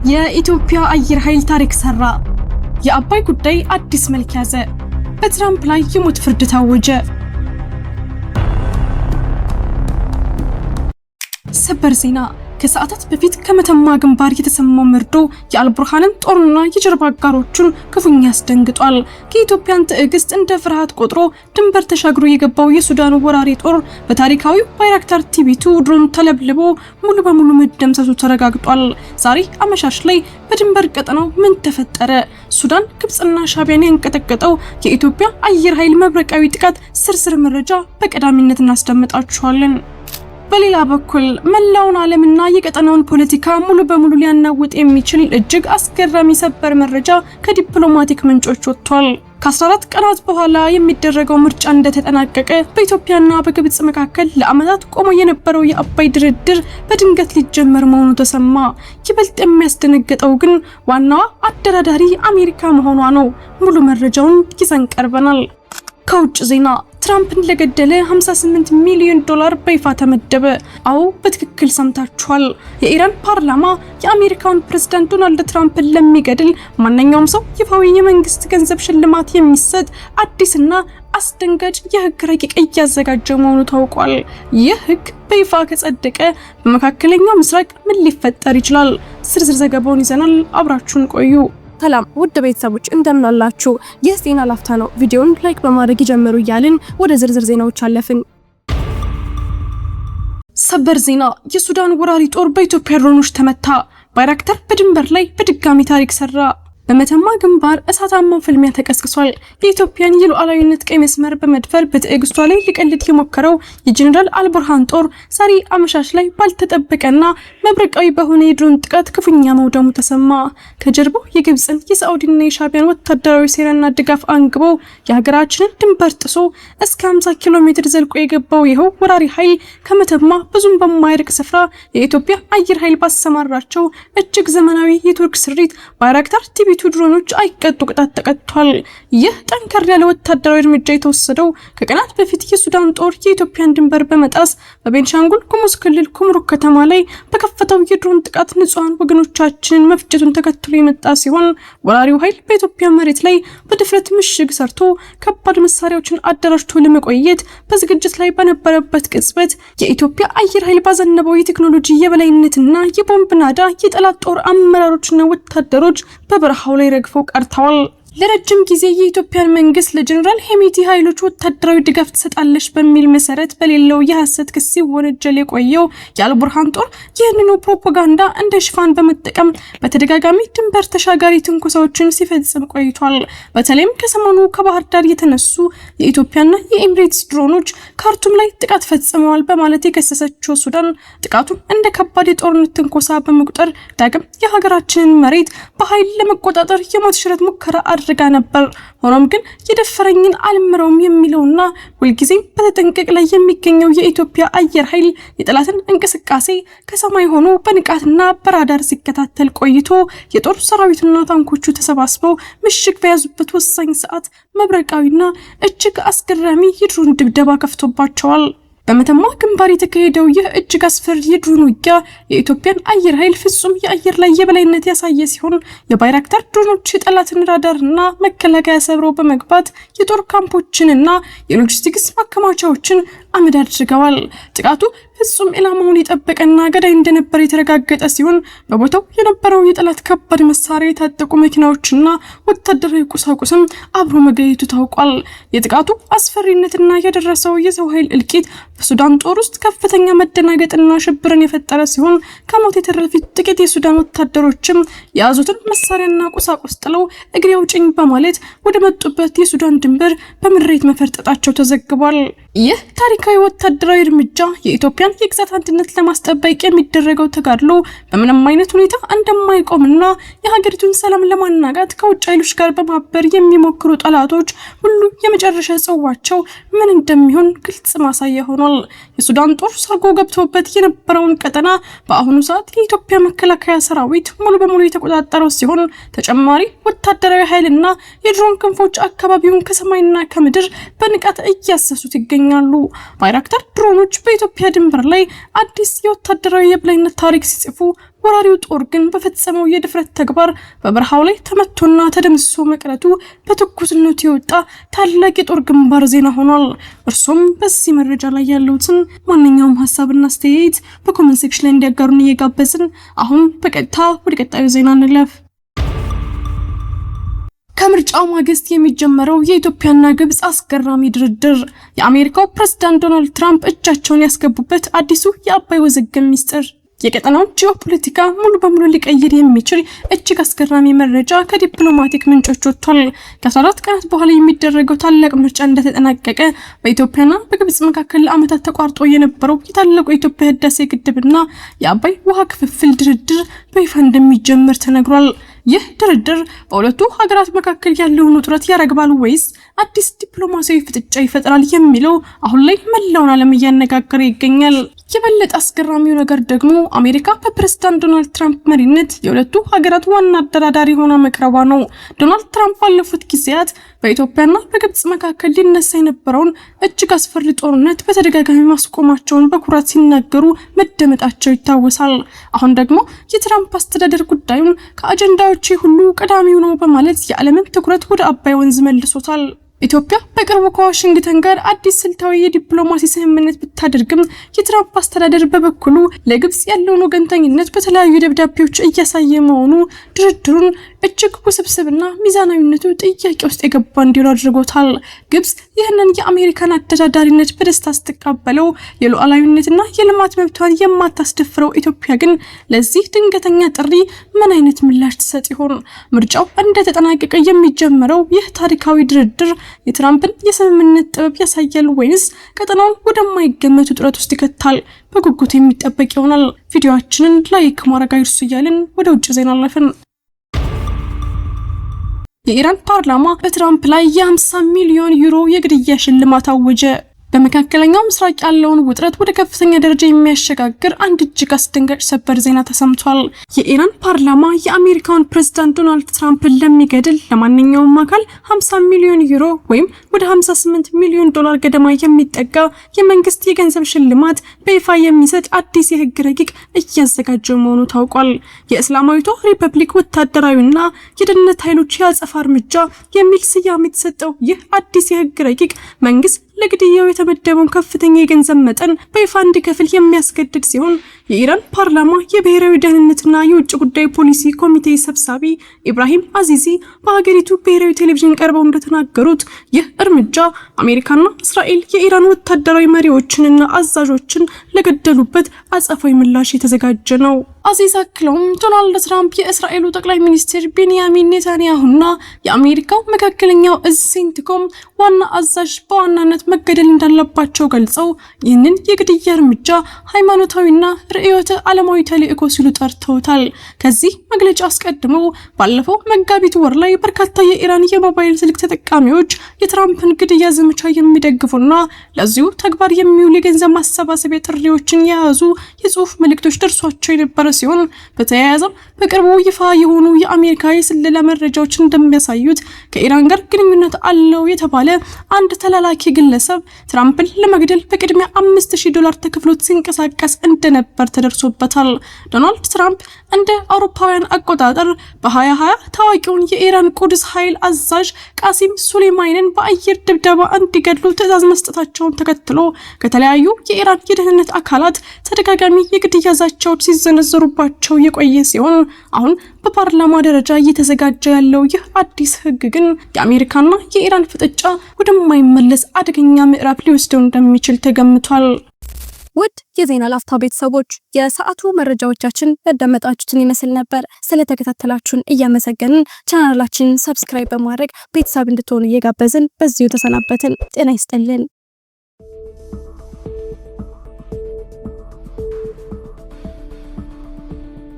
የኢትዮጵያ አየር ኃይል ታሪክ ሰራ። የአባይ ጉዳይ አዲስ መልክ ያዘ። በትራምፕ ላይ የሞት ፍርድ ታወጀ። ሰበር ዜና ከሰዓታት በፊት ከመተማ ግንባር የተሰማው መርዶ የአልቡርሃንን ጦርና የጀርባ አጋሮቹን ክፉኛ አስደንግጧል። ከኢትዮጵያን ትዕግስት እንደ ፍርሃት ቆጥሮ ድንበር ተሻግሮ የገባው የሱዳን ወራሪ ጦር በታሪካዊው ባይራክታር ቲቪ2 ድሮን ተለብልቦ ሙሉ በሙሉ መደምሰሱ ተረጋግጧል። ዛሬ አመሻሽ ላይ በድንበር ቀጠናው ምን ተፈጠረ? ሱዳን፣ ግብጽና ሻቢያን ያንቀጠቀጠው የኢትዮጵያ አየር ኃይል መብረቃዊ ጥቃት ዝርዝር መረጃ በቀዳሚነት እናስደምጣችኋለን። በሌላ በኩል መላውን ዓለምና የቀጠናውን ፖለቲካ ሙሉ በሙሉ ሊያናውጥ የሚችል እጅግ አስገራሚ ሰበር መረጃ ከዲፕሎማቲክ ምንጮች ወጥቷል። ከ14 ቀናት በኋላ የሚደረገው ምርጫ እንደተጠናቀቀ በኢትዮጵያና በግብጽ መካከል ለዓመታት ቆሞ የነበረው የአባይ ድርድር በድንገት ሊጀመር መሆኑ ተሰማ። ይበልጥ የሚያስደነግጠው ግን ዋናዋ አደራዳሪ አሜሪካ መሆኗ ነው። ሙሉ መረጃውን ይዘን ቀርበናል። ከውጭ ዜና ትራምፕን ለገደለ $58 ሚሊዮን በይፋ ተመደበ። አዎ በትክክል ሰምታችኋል። የኢራን ፓርላማ የአሜሪካውን ፕሬዝዳንት ዶናልድ ትራምፕን ለሚገድል ማንኛውም ሰው ይፋዊ የመንግስት ገንዘብ ሽልማት የሚሰጥ አዲስና አስደንጋጭ የህግ ረቂቅ እያዘጋጀ መሆኑ ታውቋል። ይህ ህግ በይፋ ከጸደቀ በመካከለኛው ምስራቅ ምን ሊፈጠር ይችላል? ዝርዝር ዘገባውን ይዘናል። አብራችሁን ቆዩ። ሰላም ውድ ቤተሰቦች እንደምን አላችሁ? ይህ ዜና ላፍታ ነው። ቪዲዮውን ላይክ በማድረግ ይጀምሩ እያልን ወደ ዝርዝር ዜናዎች አለፍን። ሰበር ዜና የሱዳን ወራሪ ጦር በኢትዮጵያ ድሮኖች ተመታ። ባይራክታር በድንበር ላይ በድጋሚ ታሪክ ሰራ። በመተማ ግንባር እሳታማው ፍልሚያ ተቀስቅሷል። የኢትዮጵያን የሉዓላዊነት ቀይ መስመር በመድፈር በትዕግስቷ ላይ ሊቀልድ የሞከረው የጀነራል አልቡርሃን ጦር ዛሬ አመሻሽ ላይ ባልተጠበቀና መብረቃዊ በሆነ የድሮን ጥቃት ክፉኛ መውደሙ ተሰማ። ከጀርባው የግብጽን የሳዑዲና የሻቢያን ወታደራዊ ሴራና ድጋፍ አንግቦ የሀገራችንን ድንበር ጥሶ እስከ 50 ኪሎ ሜትር ዘልቆ የገባው ይኸው ወራሪ ኃይል ከመተማ ብዙም በማይርቅ ስፍራ የኢትዮጵያ አየር ኃይል ባሰማራቸው እጅግ ዘመናዊ የቱርክ ስሪት ባይራክታር ቲቪ2 ድሮኖች አይቀጡ ቅጣት ተቀጥቷል። ይህ ጠንከር ያለ ወታደራዊ እርምጃ የተወሰደው ከቀናት በፊት የሱዳን ጦር የኢትዮጵያን ድንበር በመጣስ በቤንሻንጉል ጉሙዝ ክልል ኩምሩክ ከተማ ላይ በከፈተው የድሮን ጥቃት ንጹሃን ወገኖቻችንን መፍጀቱን ተከትሎ የመጣ ሲሆን ወራሪው ኃይል በኢትዮጵያ መሬት ላይ በድፍረት ምሽግ ሰርቶ ከባድ መሳሪያዎችን አደራጅቶ ለመቆየት በዝግጅት ላይ በነበረበት ቅጽበት የኢትዮጵያ አየር ኃይል ባዘነበው የቴክኖሎጂ የበላይነትና የቦምብ ናዳ የጠላት ጦር አመራሮችና ወታደሮች በበረሃው ላይ ረግፈው ቀርተዋል። ለረጅም ጊዜ የኢትዮጵያን መንግስት ለጀነራል ሄሚቲ ኃይሎች ወታደራዊ ድጋፍ ትሰጣለች በሚል መሰረት በሌለው የሐሰት ክስ ሲወነጀል የቆየው የአልቡርሃን ጦር ይህንኑ ፕሮፓጋንዳ እንደ ሽፋን በመጠቀም በተደጋጋሚ ድንበር ተሻጋሪ ትንኮሳዎችን ሲፈጽም ቆይቷል። በተለይም ከሰሞኑ ከባህር ዳር የተነሱ የኢትዮጵያና የኤምሬትስ ድሮኖች ካርቱም ላይ ጥቃት ፈጽመዋል በማለት የከሰሰችው ሱዳን ጥቃቱን እንደ ከባድ የጦርነት ትንኮሳ በመቁጠር ዳግም የሀገራችንን መሬት በኃይል ለመቆጣጠር የሞት ሽረት ሙከራ አድርጋ ነበር። ሆኖም ግን የደፈረኝን አልምረውም የሚለውና ሁልጊዜም በተጠንቀቅ ላይ የሚገኘው የኢትዮጵያ አየር ኃይል የጠላትን እንቅስቃሴ ከሰማይ ሆኖ በንቃትና በራዳር ሲከታተል ቆይቶ የጦር ሰራዊቱና ታንኮቹ ተሰባስበው ምሽግ በያዙበት ወሳኝ ሰዓት መብረቃዊና እጅግ አስገራሚ የድሮን ድብደባ ከፍቶባቸዋል። በመተማ ግንባር የተካሄደው ይህ እጅግ አስፈሪ የድሮን ውጊያ የኢትዮጵያን አየር ኃይል ፍጹም የአየር ላይ የበላይነት ያሳየ ሲሆን የባይራክታር ድሮኖች የጠላትን ራዳርና መከላከያ ሰብረው በመግባት የጦር ካምፖችንና የሎጂስቲክስ ማከማቻዎችን አመድ አድርገዋል። ጥቃቱ ፍጹም ኢላማውን የጠበቀና ገዳይ እንደነበር የተረጋገጠ ሲሆን በቦታው የነበረው የጠላት ከባድ መሳሪያ የታጠቁ መኪናዎችና ወታደራዊ ቁሳቁስም አብሮ መገኘቱ ታውቋል። የጥቃቱ አስፈሪነትና የደረሰው የሰው ኃይል እልቂት በሱዳን ጦር ውስጥ ከፍተኛ መደናገጥና ሽብርን የፈጠረ ሲሆን ከሞት የተረፉት ጥቂት የሱዳን ወታደሮችም የያዙትን መሳሪያና ቁሳቁስ ጥለው እግሬ አውጭኝ በማለት ወደ መጡበት የሱዳን ድንበር በምሬት መፈርጠጣቸው ተዘግቧል። ይህ ታሪካዊ ወታደራዊ እርምጃ የኢትዮጵያን የግዛት አንድነት ለማስጠበቅ የሚደረገው ተጋድሎ በምንም አይነት ሁኔታ እንደማይቆምና የሀገሪቱን ሰላም ለማናጋት ከውጭ ኃይሎች ጋር በማበር የሚሞክሩ ጠላቶች ሁሉ የመጨረሻ ጽዋቸው ምን እንደሚሆን ግልጽ ማሳያ ሆኗል። የሱዳን ጦር ሰርጎ ገብቶበት የነበረውን ቀጠና በአሁኑ ሰዓት የኢትዮጵያ መከላከያ ሰራዊት ሙሉ በሙሉ የተቆጣጠረው ሲሆን ተጨማሪ ወታደራዊ ኃይልና የድሮን ክንፎች አካባቢውን ከሰማይና ከምድር በንቃት እያሰሱት ይገኛሉ። ባይራክታር ድሮኖች በኢትዮጵያ ድንበር ላይ አዲስ የወታደራዊ የበላይነት ታሪክ ሲጽፉ ወራሪው ጦር ግን በፈጸመው የድፍረት ተግባር በበረሃው ላይ ተመቶና ተደምስሶ መቅረቱ በትኩስነቱ የወጣ ታላቅ የጦር ግንባር ዜና ሆኗል። እርሶም በዚህ መረጃ ላይ ያለውትን ማንኛውም ሐሳብና አስተያየት በኮሜንት ሴክሽን ላይ እንዲያጋሩን እየጋበዝን አሁን በቀጥታ ወደ ቀጣዩ ዜና እንለፍ። ከምርጫው ማግስት የሚጀመረው የኢትዮጵያና ግብጽ አስገራሚ ድርድር፣ የአሜሪካው ፕሬዝዳንት ዶናልድ ትራምፕ እጃቸውን ያስገቡበት አዲሱ የአባይ ውዝግብ ሚስጥር፣ የቀጠናውን ጂኦፖለቲካ ሙሉ በሙሉ ሊቀይር የሚችል እጅግ አስገራሚ መረጃ ከዲፕሎማቲክ ምንጮች ወጥቷል። ከ14 ቀናት በኋላ የሚደረገው ታላቅ ምርጫ እንደተጠናቀቀ በኢትዮጵያና በግብጽ መካከል ለዓመታት ተቋርጦ የነበረው የታላቁ የኢትዮጵያ ህዳሴ ግድብና የአባይ ውሃ ክፍፍል ድርድር በይፋ እንደሚጀምር ተነግሯል። ይህ ድርድር በሁለቱ ሀገራት መካከል ያለውን ውጥረት ያረግባል ወይስ አዲስ ዲፕሎማሲያዊ ፍጥጫ ይፈጥራል የሚለው አሁን ላይ መላውን ዓለም እያነጋገረ ይገኛል። የበለጠ አስገራሚው ነገር ደግሞ አሜሪካ በፕሬዝዳንት ዶናልድ ትራምፕ መሪነት የሁለቱ ሀገራት ዋና አደራዳሪ ሆና መቅረቧ ነው። ዶናልድ ትራምፕ ባለፉት ጊዜያት በኢትዮጵያና በግብጽ መካከል ሊነሳ የነበረውን እጅግ አስፈሪ ጦርነት በተደጋጋሚ ማስቆማቸውን በኩራት ሲናገሩ መደመጣቸው ይታወሳል። አሁን ደግሞ የትራምፕ አስተዳደር ጉዳዩን ከአጀንዳዎቹ ሁሉ ቀዳሚው ነው በማለት የዓለምን ትኩረት ወደ አባይ ወንዝ መልሶታል። ኢትዮጵያ በቅርቡ ከዋሽንግተን ጋር አዲስ ስልታዊ የዲፕሎማሲ ስምምነት ብታደርግም የትራምፕ አስተዳደር በበኩሉ ለግብጽ ያለውን ወገንተኝነት በተለያዩ ደብዳቤዎች እያሳየ መሆኑ ድርድሩን እጅግ ውስብስብና ሚዛናዊነቱ ጥያቄ ውስጥ የገባ እንዲሆን አድርጎታል። ግብጽ ይህንን የአሜሪካን አደራዳሪነት በደስታ ስትቀበለው የሉዓላዊነትና የልማት መብቷን የማታስደፍረው ኢትዮጵያ ግን ለዚህ ድንገተኛ ጥሪ ምን አይነት ምላሽ ትሰጥ ይሆን? ምርጫው እንደተጠናቀቀ የሚጀምረው ይህ ታሪካዊ ድርድር የትራምፕን የስምምነት ጥበብ ያሳያል ወይስ ቀጠናውን ወደማይገመቱ ውጥረት ውስጥ ይከታል? በጉጉት የሚጠበቅ ይሆናል። ቪዲዮአችንን ላይክ ማድረግ አይርሱ እያልን ወደ ውጭ ዜና አለፍን። የኢራን ፓርላማ በትራምፕ ላይ የ50 ሚሊዮን ዩሮ የግድያ ሽልማት አወጀ። በመካከለኛው ምስራቅ ያለውን ውጥረት ወደ ከፍተኛ ደረጃ የሚያሸጋግር አንድ እጅግ አስደንጋጭ ሰበር ዜና ተሰምቷል። የኢራን ፓርላማ የአሜሪካውን ፕሬዝዳንት ዶናልድ ትራምፕን ለሚገድል ለማንኛውም አካል 50 ሚሊዮን ዩሮ ወይም ወደ 58 ሚሊዮን ዶላር ገደማ የሚጠጋ የመንግስት የገንዘብ ሽልማት በይፋ የሚሰጥ አዲስ የህግ ረቂቅ እያዘጋጀ መሆኑ ታውቋል። የእስላማዊቷ ሪፐብሊክ ወታደራዊና የደህንነት ኃይሎች የአጸፋ እርምጃ የሚል ስያሜ የተሰጠው ይህ አዲስ የህግ ረቂቅ መንግስት ለግድያው የተመደበውን ከፍተኛ የገንዘብ መጠን በይፋ እንዲከፍል የሚያስገድድ ሲሆን የኢራን ፓርላማ የብሔራዊ ደህንነትና የውጭ ጉዳይ ፖሊሲ ኮሚቴ ሰብሳቢ ኢብራሂም አዚዚ በሀገሪቱ ብሔራዊ ቴሌቪዥን ቀርበው እንደተናገሩት ይህ እርምጃ አሜሪካና እስራኤል የኢራን ወታደራዊ መሪዎችንና አዛዦችን ለገደሉበት አጸፋዊ ምላሽ የተዘጋጀ ነው። አዚዝ አክለውም ዶናልድ ትራምፕ የእስራኤሉ ጠቅላይ ሚኒስትር ቤንያሚን ኔታንያሁና የአሜሪካው መካከለኛው እዝ ሴንትኮም ዋና አዛዥ በዋናነት መገደል እንዳለባቸው ገልጸው ይህንን የግድያ እርምጃ ሃይማኖታዊና ርዕዮተ ዓለማዊ ተልዕኮ ሲሉ ጠርተውታል። ከዚህ መግለጫ አስቀድመው ባለፈው መጋቢት ወር ላይ በርካታ የኢራን የሞባይል ስልክ ተጠቃሚዎች የትራምፕን ግድያ ዘመቻ የሚደግፉና ለዚሁ ተግባር የሚውሉ የገንዘብ ማሰባሰቢያ ጥሪዎችን የያዙ የጽሑፍ መልእክቶች ደርሷቸው የነበረ ሲሆን በተያያዘም በቅርቡ ይፋ የሆኑ የአሜሪካ የስለላ መረጃዎች እንደሚያሳዩት ከኢራን ጋር ግንኙነት አለው የተባለ አንድ ተላላኪ ግለሰብ ትራምፕን ለመግደል በቅድሚያ $5000 ተከፍሎት ሲንቀሳቀስ እንደነበር ተደርሶበታል። ዶናልድ ትራምፕ እንደ አውሮፓውያን አቆጣጠር በ2020 ታዋቂውን የኢራን ቁድስ ኃይል አዛዥ ቃሲም ሱሌማኒን በአየር ድብደባ እንዲገድሉ ትዕዛዝ መስጠታቸውን ተከትሎ ከተለያዩ የኢራን የደህንነት አካላት ተደጋጋሚ የግድያ ዛቻዎች ሲዘነዘሩባቸው የቆየ ሲሆን አሁን በፓርላማ ደረጃ እየተዘጋጀ ያለው ይህ አዲስ ህግ ግን የአሜሪካና የኢራን ፍጥጫ ወደማይመለስ አደገኛ ምዕራፍ ሊወስደው እንደሚችል ተገምቷል። ውድ የዜና ላፍታ ቤተሰቦች የሰዓቱ መረጃዎቻችን ያዳመጣችሁትን ይመስል ነበር። ስለተከታተላችሁን እያመሰገንን ቻናላችንን ሰብስክራይብ በማድረግ ቤተሰብ እንድትሆኑ እየጋበዝን በዚሁ ተሰናበትን። ጤና ይስጥልን።